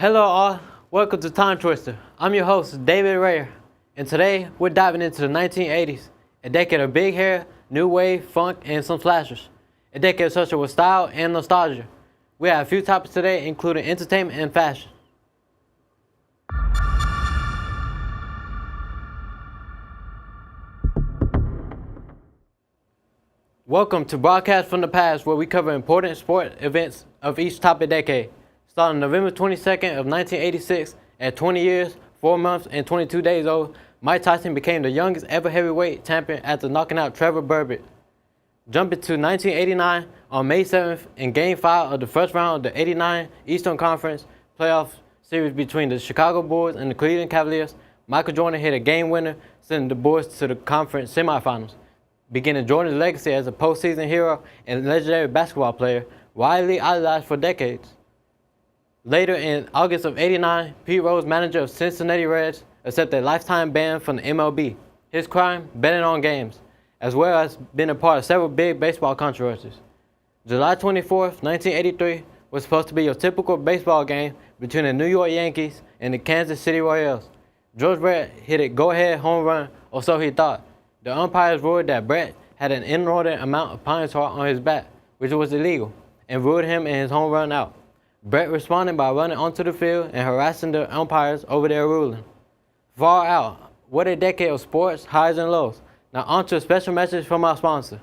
Hello all, welcome to Time Twister. I'm your host, David Raya, and today we're diving into the 1980s, a decade of big hair, new wave, funk, and some slashers. A decade associated with style and nostalgia. We have a few topics today, including entertainment and fashion. Welcome to Broadcast from the Past, where we cover important sport events of each topic decade. Starting November 22nd of 1986, at 20 years, 4 months, and 22 days old, Mike Tyson became the youngest ever heavyweight champion after knocking out Trevor Burbage. Jumping to 1989, on May 7th, in Game 5 of the first round of the '89 Eastern Conference playoff series between the Chicago Bulls and the Cleveland Cavaliers, Michael Jordan hit a game winner, sending the Bulls to the conference semifinals, beginning Jordan's legacy as a postseason hero and legendary basketball player, widely idolized for decades. Later in August of '89, Pete Rose, manager of Cincinnati Reds, accepted a lifetime ban from the MLB. His crime, betting on games, as well as being a part of several big baseball controversies. July 24th, 1983 was supposed to be your typical baseball game between the New York Yankees and the Kansas City Royals. George Brett hit a go-ahead home run, or so he thought. The umpires ruled that Brett had an inordinate amount of pine tar on his bat, which was illegal, and ruled him and his home run out. Brett responded by running onto the field and harassing the umpires over their ruling. Far out. What a decade of sports, highs and lows. Now on to a special message from our sponsor.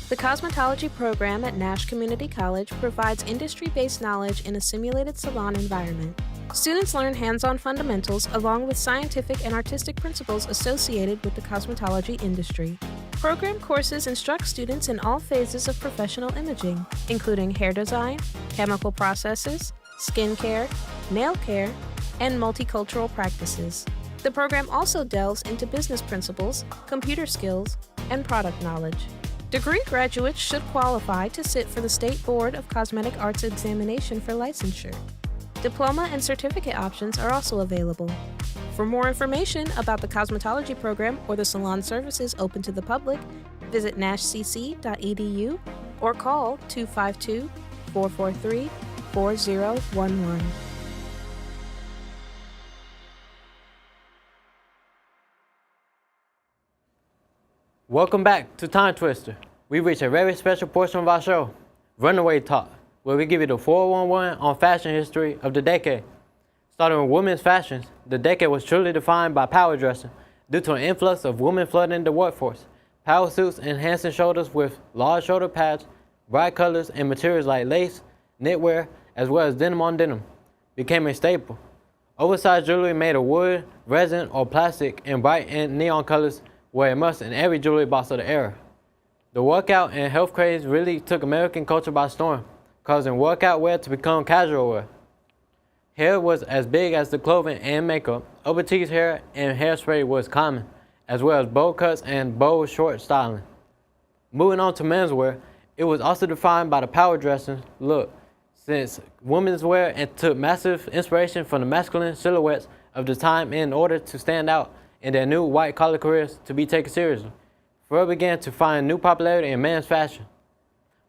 The cosmetology program at Nash Community College provides industry-based knowledge in a simulated salon environment. Students learn hands-on fundamentals along with scientific and artistic principles associated with the cosmetology industry. Program courses instruct students in all phases of professional imaging, including hair design, chemical processes, skin care, nail care, and multicultural practices. The program also delves into business principles, computer skills, and product knowledge. Degree graduates should qualify to sit for the State Board of Cosmetic Arts examination for licensure. Diploma and certificate options are also available. For more information about the cosmetology program or the salon services open to the public, visit nashcc.edu or call 252-443-4011. Welcome back to Time Twister. We reach a very special portion of our show, Runaway Talk, where we give you the 411 on fashion history of the decade. Starting with women's fashions, the decade was truly defined by power dressing due to an influx of women flooding the workforce. Power suits enhancing shoulders with large shoulder pads, bright colors, and materials like lace, knitwear, as well as denim on denim became a staple. Oversized jewelry made of wood, resin, or plastic in bright and neon colors were a must in every jewelry box of the era. The workout and health craze really took American culture by storm, causing workout wear to become casual wear. Hair was as big as the clothing and makeup. Overteased hair and hairspray was common, as well as bowl cuts and bold short styling. Moving on to menswear, it was also defined by the power dressing look, since women's wear took massive inspiration from the masculine silhouettes of the time in order to stand out in their new white-collar careers to be taken seriously. Further began to find new popularity in men's fashion.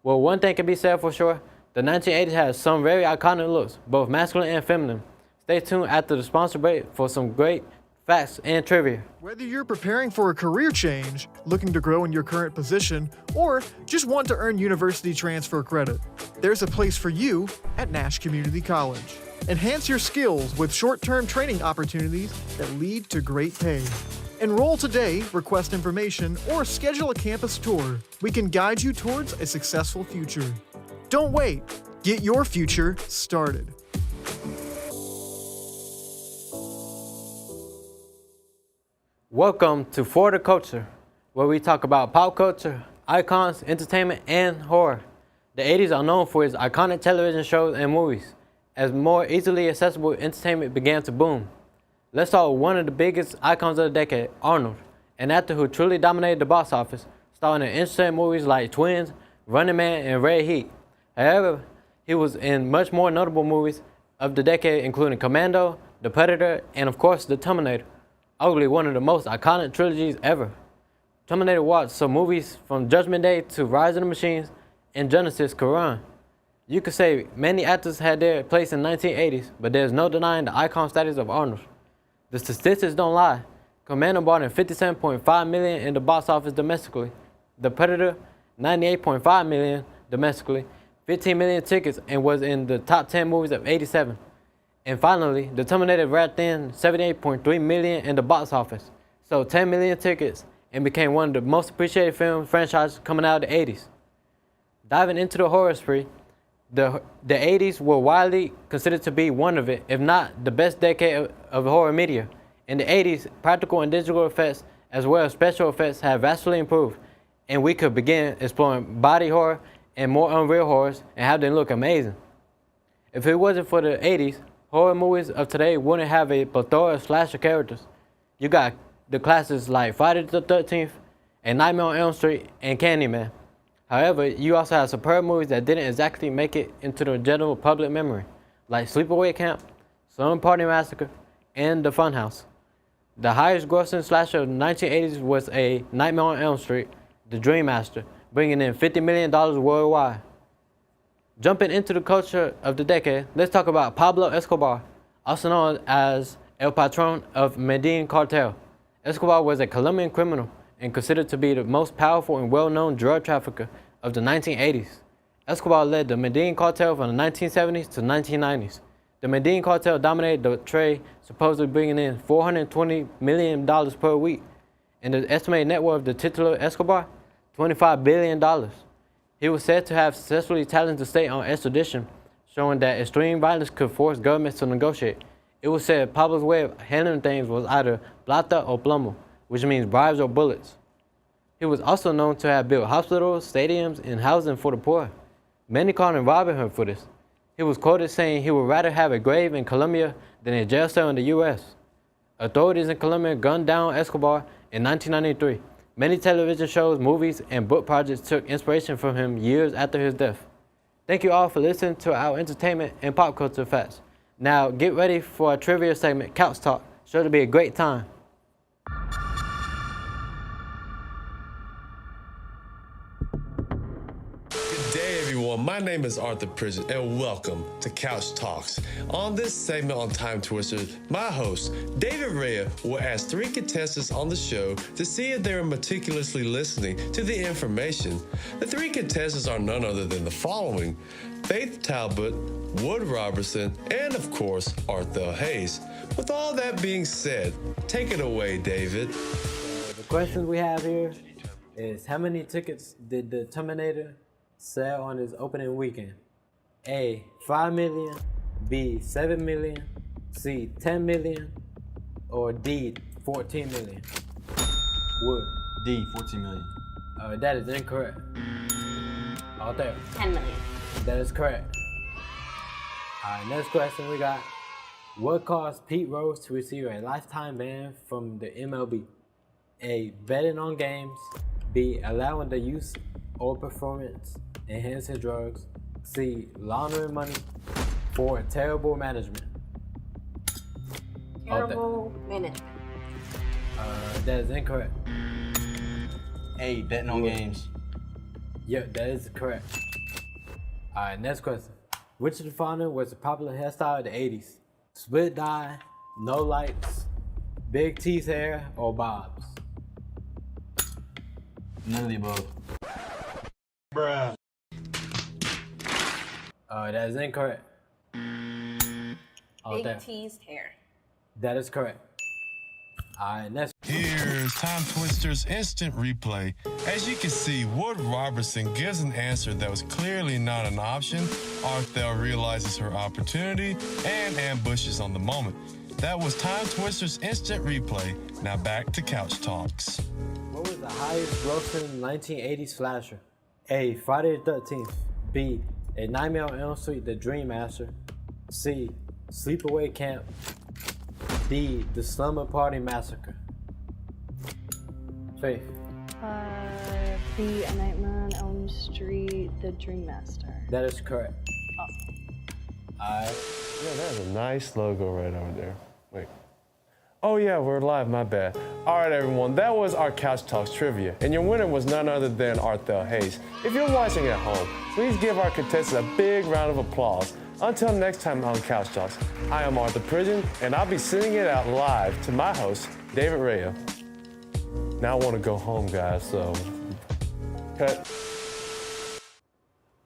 Well, one thing can be said for sure, the 1980s has some very iconic looks, both masculine and feminine. Stay tuned after the sponsor break for some great facts and trivia. Whether you're preparing for a career change, looking to grow in your current position, or just want to earn university transfer credit, there's a place for you at Nash Community College. Enhance your skills with short-term training opportunities that lead to great pay. Enroll today, request information, or schedule a campus tour. We can guide you towards a successful future. Don't wait. Get your future started. Welcome to For the Culture, where we talk about pop culture, icons, entertainment, and horror. The 80s are known for its iconic television shows and movies, as more easily accessible entertainment began to boom. Let's start with one of the biggest icons of the decade, Arnold, an actor who truly dominated the box office, starring in interesting movies like Twins, Running Man, and Red Heat. However, he was in much more notable movies of the decade, including Commando, The Predator, and of course, The Terminator, arguably one of the most iconic trilogies ever. Terminator watched some movies from Judgment Day to Rise of the Machines and Genesis could run. You could say many actors had their place in the 1980s, but there's no denying the icon status of Arnold. The statistics don't lie. Commando brought in $57.5 million in the box office domestically. The Predator, $98.5 million domestically, 15 million tickets, and was in the top 10 movies of '87. And finally, The Terminator wrapped in $78.3 million in the box office, sold 10 million tickets, and became one of the most appreciated film franchises coming out of the '80s. Diving into the horror spree, the '80s were widely considered to be one of it, if not the best decade of horror media. In the '80s, practical and digital effects, as well as special effects, have vastly improved, and we could begin exploring body horror and more unreal horrors and have them look amazing. If it wasn't for the '80s, horror movies of today wouldn't have a plethora of slasher characters. You got the classics like Friday the 13th, and Nightmare on Elm Street, and Candyman. However, you also have superb movies that didn't exactly make it into the general public memory, like Sleepaway Camp, Slumber Party Massacre, and The Funhouse. The highest grossing slasher of the 1980s was A Nightmare on Elm Street, The Dream Master, bringing in $50 million worldwide. Jumping into the culture of the decade, let's talk about Pablo Escobar, also known as El Patron of Medellin Cartel. Escobar was a Colombian criminal and considered to be the most powerful and well-known drug trafficker of the 1980s. Escobar led the Medellin Cartel from the 1970s to 1990s. The Medellin Cartel dominated the trade, supposedly bringing in $420 million per week. And the estimated net worth of the titular Escobar, $25 billion. He was said to have successfully challenged the state on extradition, showing that extreme violence could force governments to negotiate. It was said Pablo's way of handling things was either plata or plomo, which means bribes or bullets. He was also known to have built hospitals, stadiums, and housing for the poor. Many called him Robin Hood for this. He was quoted saying he would rather have a grave in Colombia than a jail cell in the U.S. Authorities in Colombia gunned down Escobar in 1993. Many television shows, movies, and book projects took inspiration from him years after his death. Thank you all for listening to our entertainment and pop culture facts. Now get ready for our trivia segment, Couch Talk. Sure to be a great time. My name is Arthur Pridgeon, and welcome to Couch Talks. On this segment on Time Twisters, my host, David Raya, will ask three contestants on the show to see if they are meticulously listening to the information. The three contestants are none other than the following: Faith Talbot, Wood Robertson, and of course, Arthur Hayes. With all that being said, take it away, David. The question we have here is, how many tickets did the Terminator sell on his opening weekend? A, 5 million, B, 7 million, C, 10 million, or D, 14 million? Wood. D, 14 million. That is incorrect. Out there. 10 million. That is correct. Alright, next question we got. What caused Pete Rose to receive a lifetime ban from the MLB? A, betting on games. B, allowing the use or performance enhancing drugs. C, laundering money. 4, terrible management. Terrible management. That is incorrect. A, betting on games. Yep, that is correct. Alright, next question. Which of the following was a popular hairstyle of the 80s? Split dye, no lights, big teeth hair, or bobs? None of the above. Bruh. That is incorrect. Big teased hair. That is correct. Alright, next. Here's Time Twister's instant replay. As you can see, Wood Robertson gives an answer that was clearly not an option. Arthel realizes her opportunity and ambushes on the moment. That was Time Twister's instant replay. Now back to Couch Talks. What was the highest grossing 1980s slasher? A, Friday the 13th. B, A Nightmare on Elm Street, The Dream Master. C, Sleepaway Camp. D, The Slumber Party Massacre. Faith. B, A Nightmare on Elm Street, The Dream Master. That is correct. Awesome. Alright. Yeah, that's a nice logo right over there. Wait. Oh yeah, we're live, my bad. All right, everyone, that was our Couch Talks trivia, and your winner was none other than Arthel Hayes. If you're watching at home, please give our contestants a big round of applause. Until next time on Couch Talks, I am Arthur Prison, and I'll be sending it out live to my host, David Raya. Now I want to go home, guys, so cut.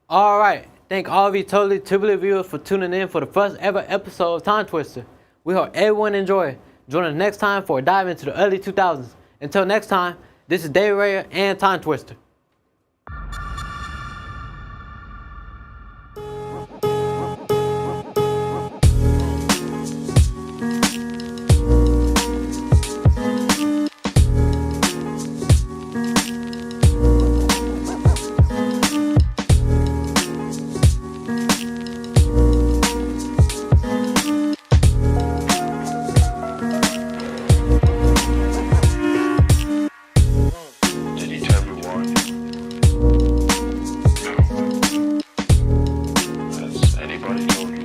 All right. Thank all of you totally tubular viewers for tuning in for the first ever episode of Time Twister. We hope everyone enjoyed. Join us next time for a dive into the early 2000s. Until next time, this is David Raya and Time Twister. Did he tell everyone? No. Has anybody told you?